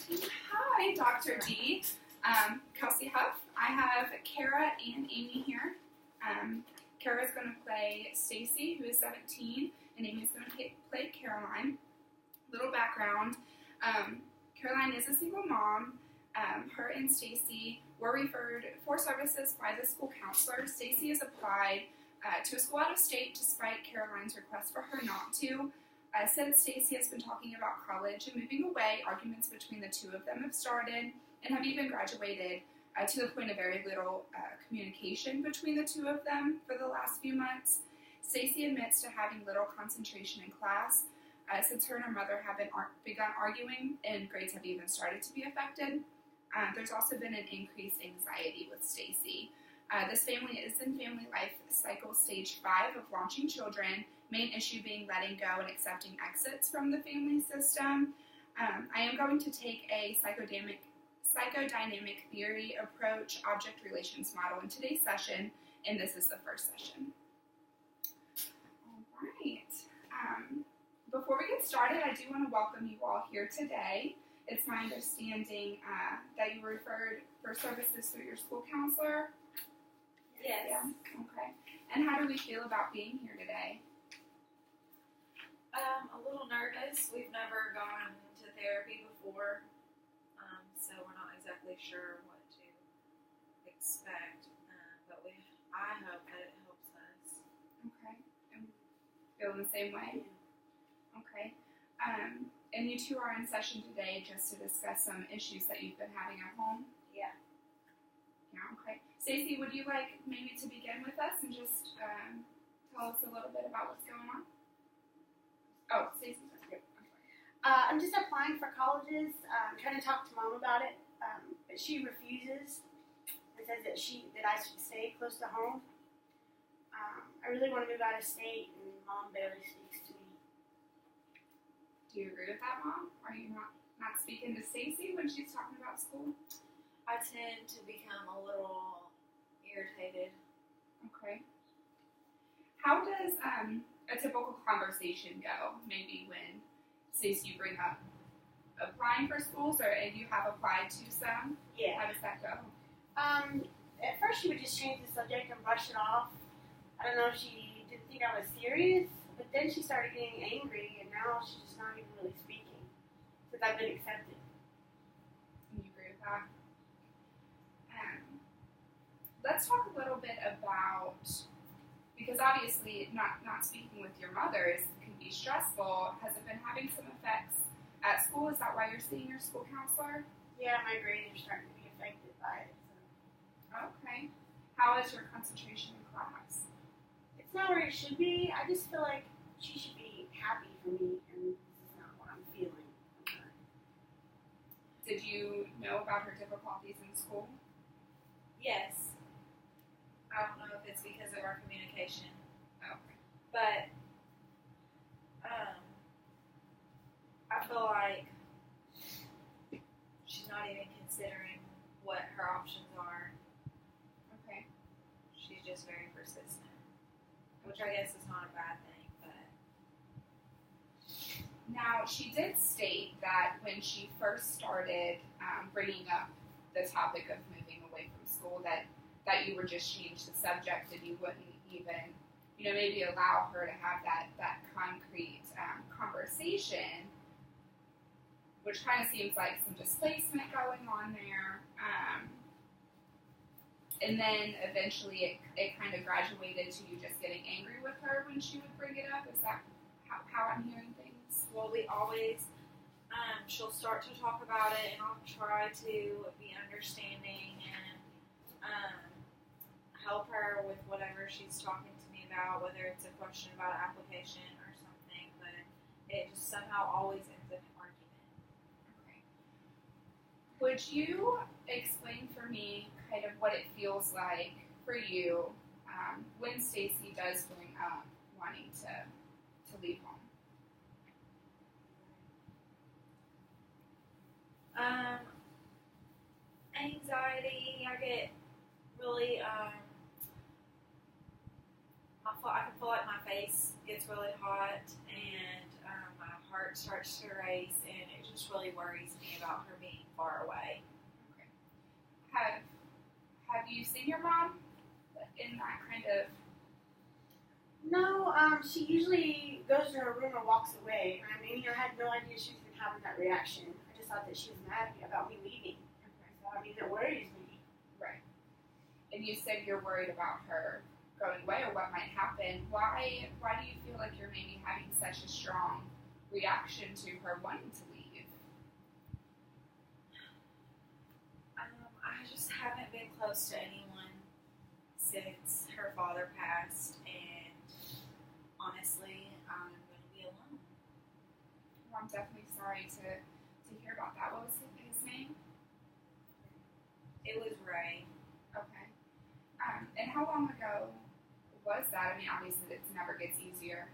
Hi, Dr. D. Kelsey Huff. I have Kara and Amy here. Kara is going to play Stacy, who is 17, and Amy is going to play Caroline. Little background. Caroline is a single mom. Her and Stacy were referred for services by the school counselor. Stacy has applied to a school out of state despite Caroline's request for her not to. Since Stacy has been talking about college and moving away, arguments between the two of them have started and have even graduated to the point of very little communication between the two of them for the last few months. Stacy admits to having little concentration in class since her and her mother have begun arguing, and grades have even started to be affected. There's also been an increased anxiety with Stacy. This family is in family life cycle stage 5 of launching children, main issue being letting go and accepting exits from the family system. I am going to take a psychodynamic theory approach, object relations model in today's session, and this is the first session. All right. Before we get started, I do want to welcome you all here today. It's my understanding that you were referred for services through your school counselor. Yes. Yeah. Okay. And how do we feel about being here today? A little nervous. We've never gone to therapy before, so we're not exactly sure what to expect. But I hope that it helps us. Okay. And feel the same way? Yeah. Okay. And you two are in session today just to discuss some issues that you've been having at home? Yeah. Yeah, okay. Stacy, would you like maybe to begin with us and just tell us a little bit about what's going on? Oh, Stacy, sorry. I'm just applying for colleges. I'm trying to talk to Mom about it, but she refuses and says that I should stay close to home. I really want to move out of state, and Mom barely speaks to me. Do you agree with that, Mom? Are you not speaking to Stacy when she's talking about school? I tend to become a little irritated. Okay. How does a typical conversation go? Maybe when, Stacy, you bring up applying for schools, or if you have applied to some? Yeah. How does that go? At first she would just change the subject and brush it off. I don't know if she didn't think I was serious, but then she started getting angry, and now she's just not even really speaking since I've been accepted. And you agree with that? Let's talk a little bit about, because obviously not speaking with your mother can be stressful. Has it been having some effects at school? Is that why you're seeing your school counselor? Yeah, my grades are starting to be affected by it. So. Okay. How is your concentration in class? It's not where it should be. I just feel like she should be happy for me, and this is not what I'm feeling from her. Did you know about her difficulties in school? Yes. I don't know if it's because of our communication, Okay. but I feel like she's not even considering what her options are. Okay. She's just very persistent, which I guess is not a bad thing, but... Now, she did state that when she first started bringing up the topic of moving away from school, that you would just change the subject and you wouldn't even, maybe allow her to have that concrete conversation, which kind of seems like some displacement going on there. And then eventually it kind of graduated to you just getting angry with her when she would bring it up. Is that how I'm hearing things? Well, we always, she'll start to talk about it, and I'll try to be understanding and help her with whatever she's talking to me about, whether it's a question about an application or something, but it just somehow always ends in an argument. Okay. Would you explain for me kind of what it feels like for you when Stacy does bring up wanting to leave home? Anxiety. I get really, I can feel like my face gets really hot, and my heart starts to race, and it just really worries me about her being far away. Okay. Have you seen your mom in that kind of? No, she usually goes to her room and walks away. I mean, I had no idea she was even having that reaction. I just thought that she was mad about me leaving. Okay. So, I mean, it worries me. Right. And you said you're worried about her going away or what might happen. Why do you feel like you're maybe having such a strong reaction to her wanting to leave? I just haven't been close to anyone since her father passed, and honestly, I'm going to be alone. Well, I'm definitely sorry to hear about that. What was his name? It was Ray. Okay. And how long ago was that? I mean, obviously, it never gets easier.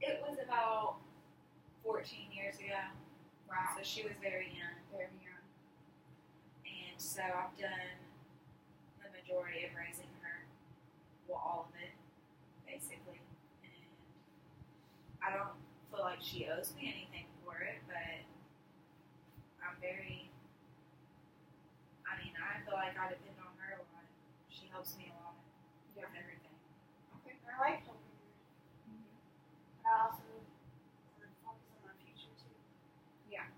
It was about 14 years ago. Wow. So she was very young. Very young. And so I've done the majority of raising her. Well, all of it, basically. And I don't feel like she owes me anything for it, but I'm very, I feel like I depend on her a lot. She helps me a lot with everything. Okay. I like helping her. Mm-hmm. But I also want to focus on my future, too. Yeah.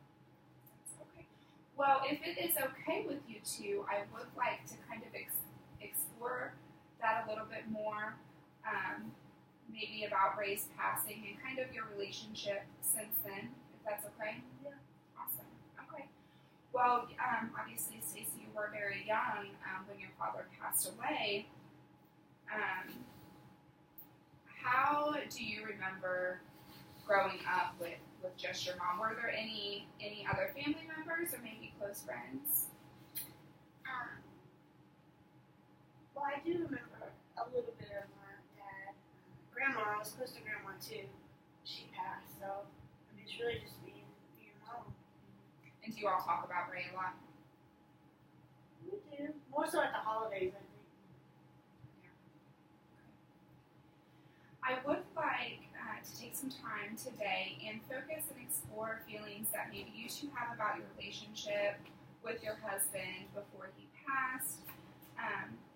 That's okay. Well, if it is okay with you two, I would like to kind of explore that a little bit more. Maybe about Ray's passing and kind of your relationship since then, if that's okay. Yeah. Awesome. Okay. Well, obviously, Stacey, you were very young when your father passed away. How do you remember growing up with just your mom? Were there any other family members or maybe close friends? Well, I do remember a little bit of my dad. Grandma, I was close to Grandma, too. She passed, so I mean, it's really just me and Mom. And do you all talk about Ray a lot? We do. More so at the holidays, I think. I would like to take some time today and focus and explore feelings that maybe you two have about your relationship with your husband before he passed.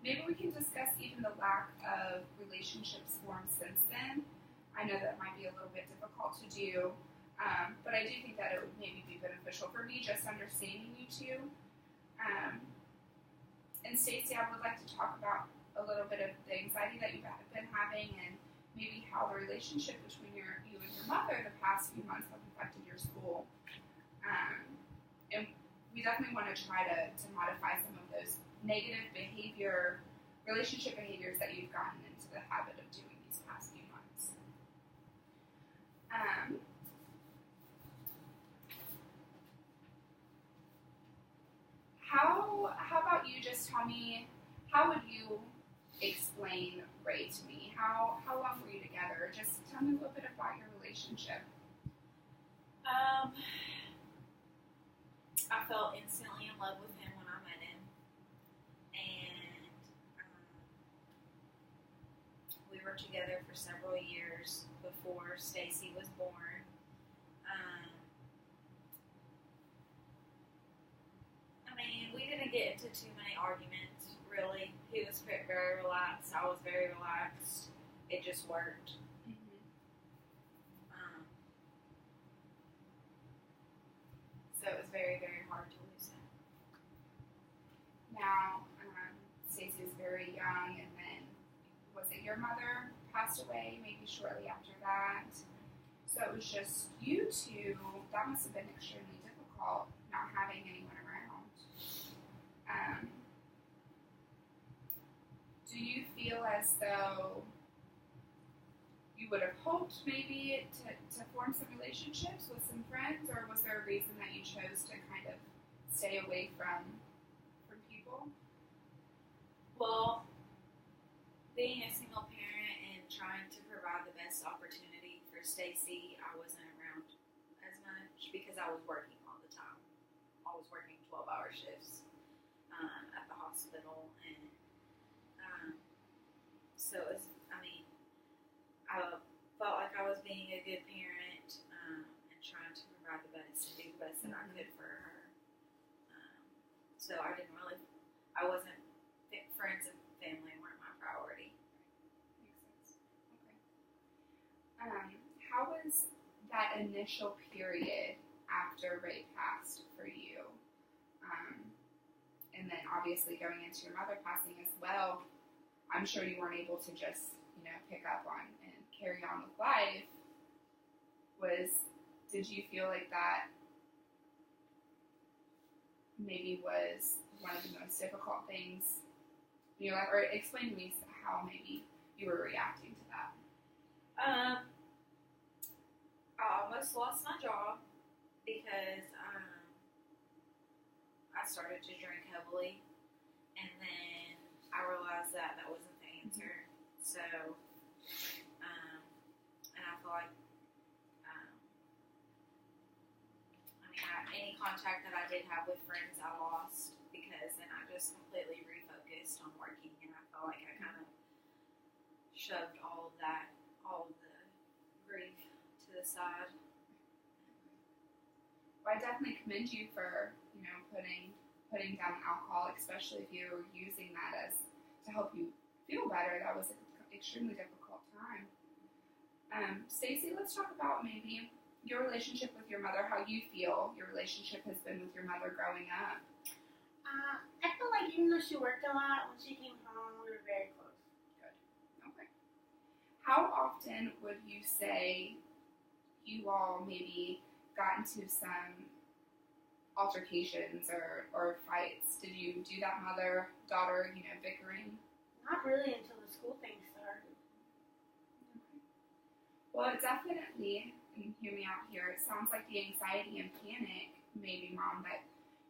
Maybe we can discuss even the lack of relationships formed since then. I know that might be a little bit difficult to do, but I do think that it would maybe be beneficial for me just understanding you two. And Stacey, I would like to talk about a little bit of the anxiety that you've been having and maybe how the relationship between you and your mother the past few months have affected your school. And we definitely want to try to modify some of those negative relationship behaviors that you've gotten into the habit of doing these past few months. How about you just tell me, how would you explain Ray to me? How long were you together? Just tell me a little bit about your relationship. I fell instantly in love with him when I met him, and we were together for several years before Stacey was born. We didn't get into too many arguments, really. He was very relaxed. I was very relaxed. It just worked. So it was very, very hard to lose him. Now, Stacey is very young, and then was it your mother passed away maybe shortly after that? So it was just you two. That must have been extremely difficult, not having anyone around. Do you feel as though you would have hoped maybe to form some relationships with some friends, or was there a reason that you chose to kind of stay away from people? Well, being a single parent and trying to provide the best opportunity for Stacey, I wasn't around as much because I was working all the time. I was working 12-hour shifts at the hospital, and so it was, I felt like I was being a good parent and trying to provide the best best that I could for her. So I wasn't, friends and family weren't my priority. Makes sense. Okay. How was that initial period after Ray passed for you? And then obviously going into your mother passing as well, I'm sure you weren't able to just, pick up on and carry on with life. Did you feel like that maybe was one of the most difficult things in your life? Or explain to me how maybe you were reacting to that. I almost lost my job because I started to drink heavily, and then I realized that wasn't the answer. So, and I feel like, any contact that I did have with friends, I lost because then I just completely refocused on working, and I felt like I kind of shoved all of the grief to the side. Well, I definitely commend you for, putting down alcohol, especially if you were using that to help you feel better. That was an extremely difficult time. Stacey, let's talk about maybe your relationship with your mother, how you feel your relationship has been with your mother growing up. I feel like even though she worked a lot, when she came home, we were very close. Good. Okay. How often would you say you all maybe got into some altercations or fights? Did you do that mother-daughter, bickering? Not really until the school thing started. Okay. Well, it definitely, and hear me out here, it sounds like the anxiety and panic, maybe, Mom, that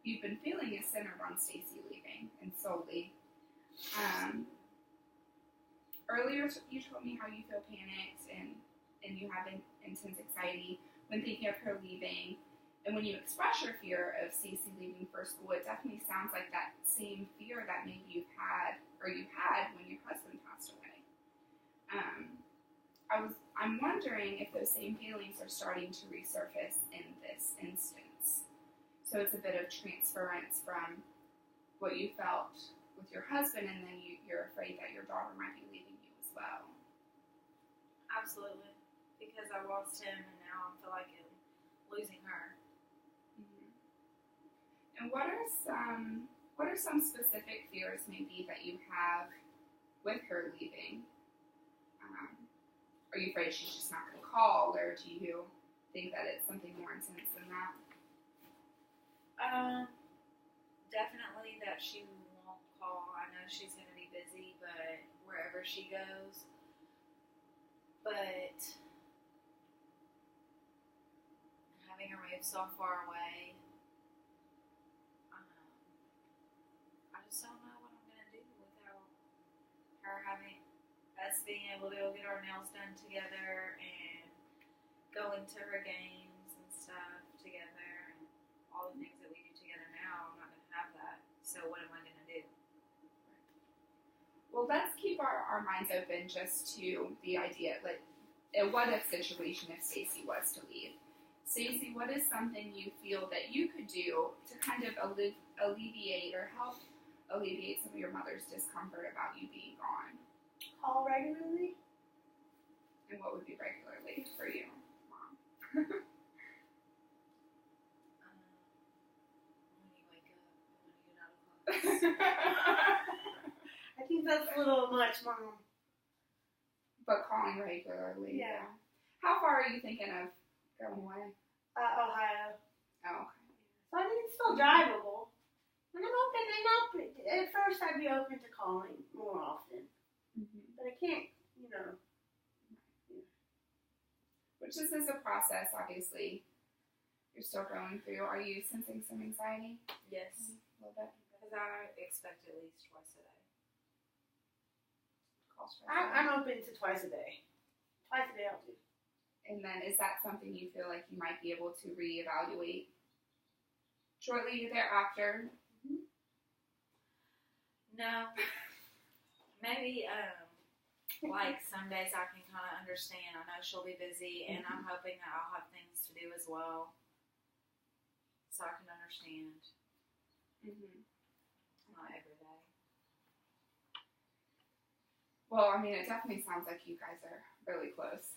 you've been feeling is centered on Stacey leaving, and solely. Earlier, you told me how you feel panicked and you have intense anxiety when thinking of her leaving. And when you express your fear of Stacey leaving for school, it definitely sounds like that same fear that maybe you had when your husband passed away. I'm wondering if those same feelings are starting to resurface in this instance. So it's a bit of transference from what you felt with your husband, and then you're afraid that your daughter might be leaving you as well. Absolutely, because I lost him, and now I feel like I'm losing her. And what are some specific fears maybe that you have with her leaving? Are you afraid she's just not going to call, or do you think that it's something more intense than that? Definitely that she won't call. I know she's going to be busy, but wherever she goes. But having her move so far away, I just don't know what I'm going to do without her us being able to go get our nails done together and go into her games and stuff together and all the things that we do together now. I'm not going to have that. So what am I going to do? Well, let's keep our minds open just to the idea, like, a what-if situation if Stacey was to leave. Stacey, what is something you feel that you could do to kind of alleviate or help alleviate some of your mother's discomfort about you being gone? Call regularly. And what would be regularly for you, Mom? When you wake up, when you get out of class. I think that's a little much, Mom. But calling regularly. Yeah. How far are you thinking of going away? Ohio. Oh, okay. So I think it's still drivable. And I'm open. At first, I'd be open to calling more often. Mm-hmm. But I can't, Which this is a process, obviously. You're still going through. Are you sensing some anxiety? Yes. A little bit? Because I expect at least twice a day. I'm open to twice a day. Twice a day I'll do. And then is that something you feel like you might be able to reevaluate shortly thereafter? Mm-hmm. No. Maybe, like some days I can kind of understand. I know she'll be busy, and I'm hoping that I'll have things to do as well. so I can understand. Mm-hmm. Not every day. Well, I mean, it definitely sounds like you guys are really close.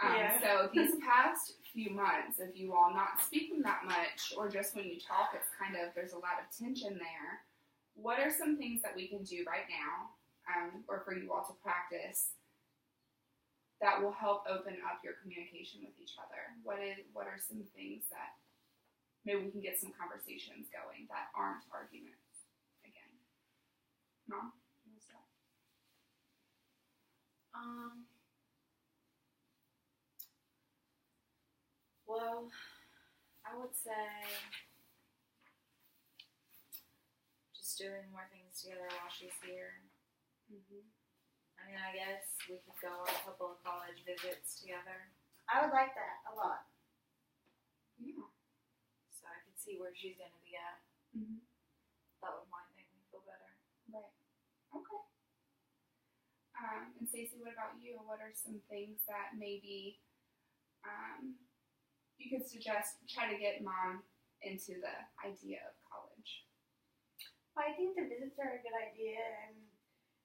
Yeah. So these past few months of you all not speaking that much, or just when you talk, it's kind of, there's a lot of tension there. What are some things that we can do right now, or for you all to practice, that will help open up your communication with each other? What are some things that maybe we can get some conversations going that aren't arguments again? Mom, you want to start? Well, I would say just doing more things together while she's here. Mm-hmm. I mean, I guess we could go on a couple of college visits together, I would like that a lot. Yeah. so I could see where she's going to be at. Mm-hmm. That might make me feel better. Right. Okay. And Stacey, what about you? What are some things that maybe you could suggest, try to get Mom into the idea of college? Well, I think the visits are a good idea, and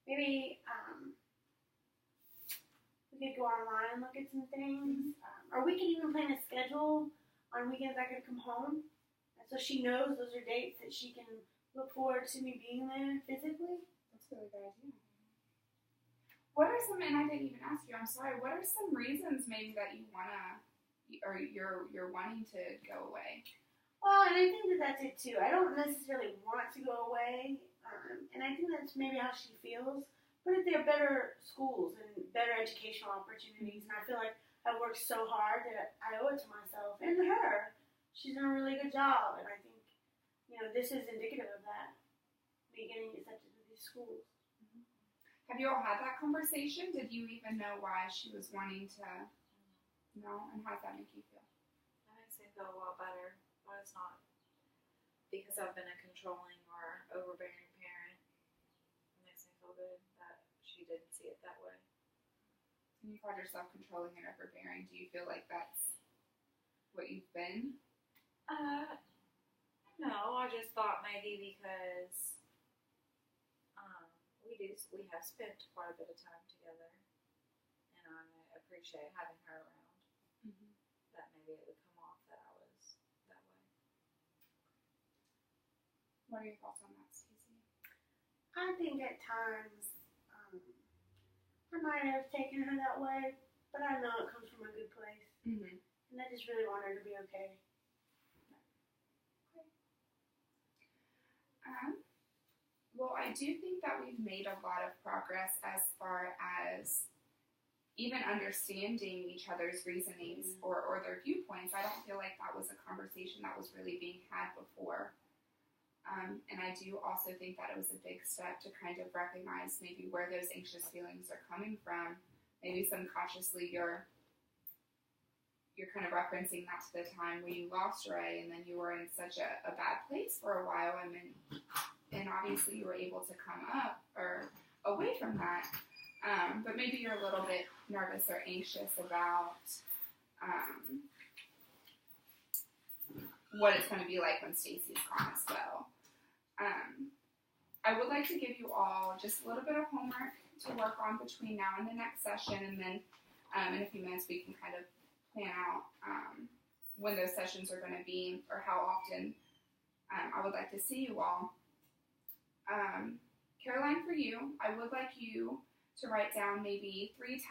maybe we could go online and look at some things, or we could even plan a schedule on weekends I could come home, and so she knows those are dates that she can look forward to me being there physically. That's a really good idea. What are some, and I didn't even ask you, I'm sorry, what are some reasons maybe that you wanna, or you're wanting to go away? Well, and I think that that's it too. I don't necessarily want to go away, and I think that's maybe how she feels. But if there are better schools and better educational opportunities, and I feel like I've worked so hard that I owe it to myself and her. She's done a really good job, and I think, this is indicative of that, me getting accepted to these schools. Have you all had that conversation? Did you even know why she was wanting to know, and how does that make you feel? That makes me feel a lot better, but it's not because I've been a controlling or overbearing parent. It makes me feel good that she didn't see it that way. And you called yourself controlling and overbearing. Do you feel like that's what you've been? No, I just thought maybe because we have spent quite a bit of time together, and I appreciate having her around. Mm-hmm. That maybe it would come off that I was that way. What are your thoughts on that, Stacey? I think at times I might have taken her that way, but I know it comes from a good place, Mm-hmm. and I just really want her to be okay. Well, I do think that we've made a lot of progress as far as even understanding each other's reasonings or their viewpoints. I don't feel like that was a conversation that was really being had before. And I do also think that it was a big step to kind of recognize maybe where those anxious feelings are coming from. Maybe subconsciously you're kind of referencing that to the time when you lost Ray, and then you were in such a bad place for a while. I mean, and obviously you were able to come up or away from that. But maybe you're a little bit nervous or anxious about what it's going to be like when Stacey's gone as well. I would like to give you all just a little bit of homework to work on between now and the next session, and then in a few minutes we can kind of plan out when those sessions are going to be or how often I would like to see you all. Caroline, for you, I would like you to write down maybe 3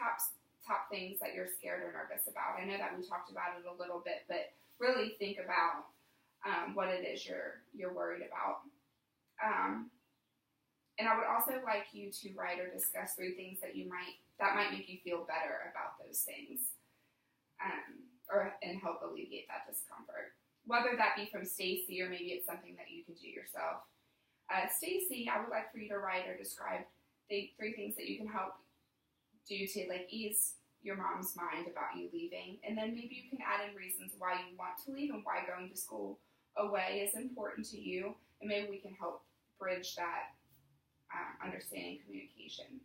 top things that you're scared or nervous about. I know that we talked about it a little bit, but really think about what it is you're worried about. And I would also like you to write or discuss 3 things that might make you feel better about those things, and help alleviate that discomfort. Whether that be from Stacey or maybe it's something that you can do yourself. Stacey, I would like for you to write or describe the 3 things that you can help do to ease your mom's mind about you leaving, and then maybe you can add in reasons why you want to leave and why going to school away is important to you, and maybe we can help bridge that understanding communication.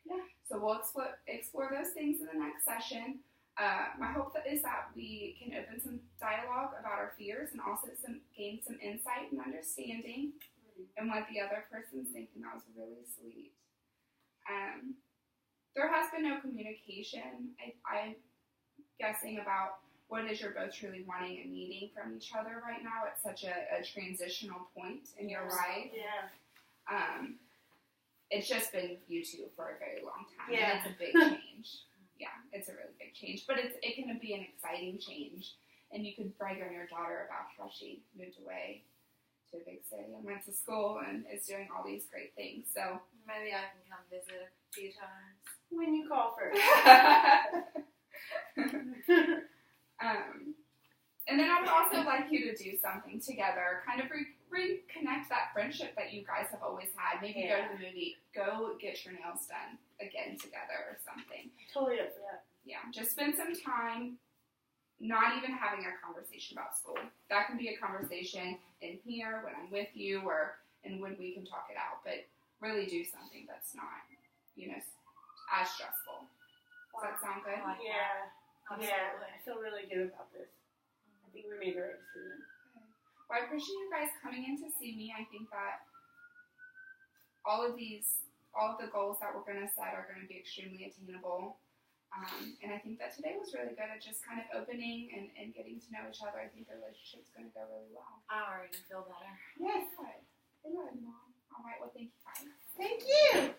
Yeah. So we'll explore those things in the next session. My hope is that we can open some dialogue about our feelings fears and also gain some insight and understanding and what the other person's thinking. That was really sweet. There has been no communication, I'm guessing, about what it is you're both truly wanting and needing from each other right now. It's such a transitional point in your life. Yeah. It's just been you two for a very long time. Yeah. And it's a big change. Yeah, it's a really big change. But it can be an exciting change. And you could brag on your daughter about how she moved away to a big city and went to school and is doing all these great things. So Maybe I can come visit a few times. When you call first. And then I would also like you to do something together, kind of reconnect that friendship that you guys have always had. Maybe go to the movie, go get your nails done again together or something. Totally up for that. Yeah, just spend some time not even having a conversation about school. That can be a conversation in here when I'm with you and when we can talk it out. But really do something that's not, as stressful. Does that sound good? Yeah. Absolutely. Yeah. I feel really good about this. I think we made the right decision. Well, I appreciate you guys coming in to see me. I think that all of the goals that we're going to set are going to be extremely attainable. And I think that today was really good at just kind of opening and getting to know each other. I think the relationship's going to go really well. I already feel better. Yes. Good. Good, Mom. All right. Well, thank you guys. Thank you.